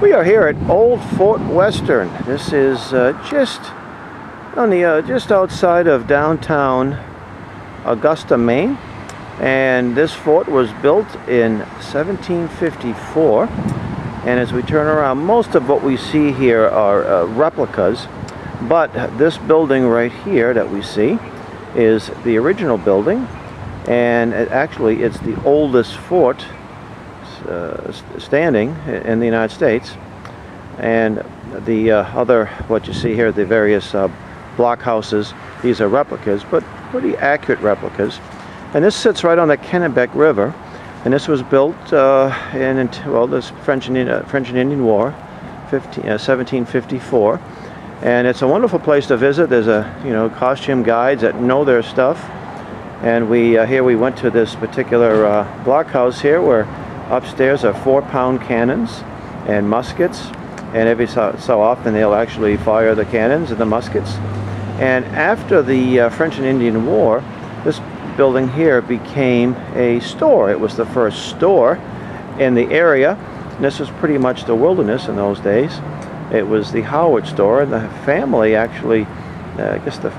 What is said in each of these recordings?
We are here at Old Fort Western. This is just outside of downtown Augusta, Maine, and this fort was built in 1754. And as we turn around, most of what we see here are replicas, but this building right here that we see is the original building, and it's the oldest fort standing in the United States. And the other, what you see here, the various block houses, these are replicas, but pretty accurate replicas. And this sits right on the Kennebec River, and this was built in this French and Indian War, 1754. And it's a wonderful place to visit. There's costume guides that know their stuff. And here we went to this particular blockhouse here, where upstairs are 4-pound cannons and muskets, and every so often they'll actually fire the cannons and the muskets. And after the French and Indian War, this building here became a store. It was the first store in the area, and this was pretty much the wilderness in those days. It was the Howard store, and the family actually, I guess the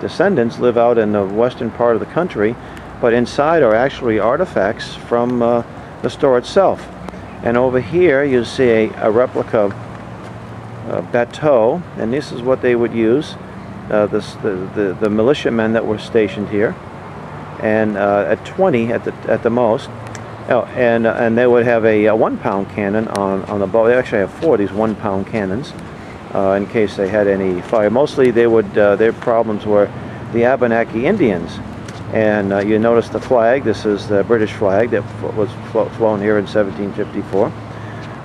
descendants live out in the western part of the country, but inside are actually artifacts from the store itself. And over here you see a replica bateau, and this is what they would use, the militiamen that were stationed here, and at 20 at the most. Oh, and they would have a 1-pound cannon on the boat. They actually have 4 of these 1-pound cannons in case they had any fire. Mostly they would their problems were the Abenaki Indians. And you notice the flag. This is the British flag that was flown here in 1754.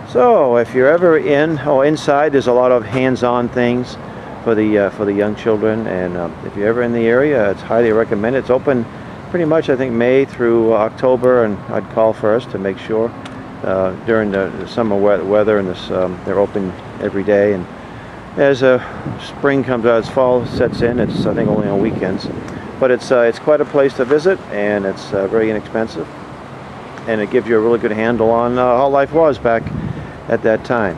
So if you're ever inside, there's a lot of hands-on things for the young children. And if you're ever in the area, it's highly recommended. It's open pretty much, I think, May through October, and I'd call first to make sure during the summer weather, and they're open every day. And as spring comes out, as fall sets in, it's, I think, only on weekends. But it's quite a place to visit, and it's very inexpensive, and it gives you a really good handle on how life was back at that time.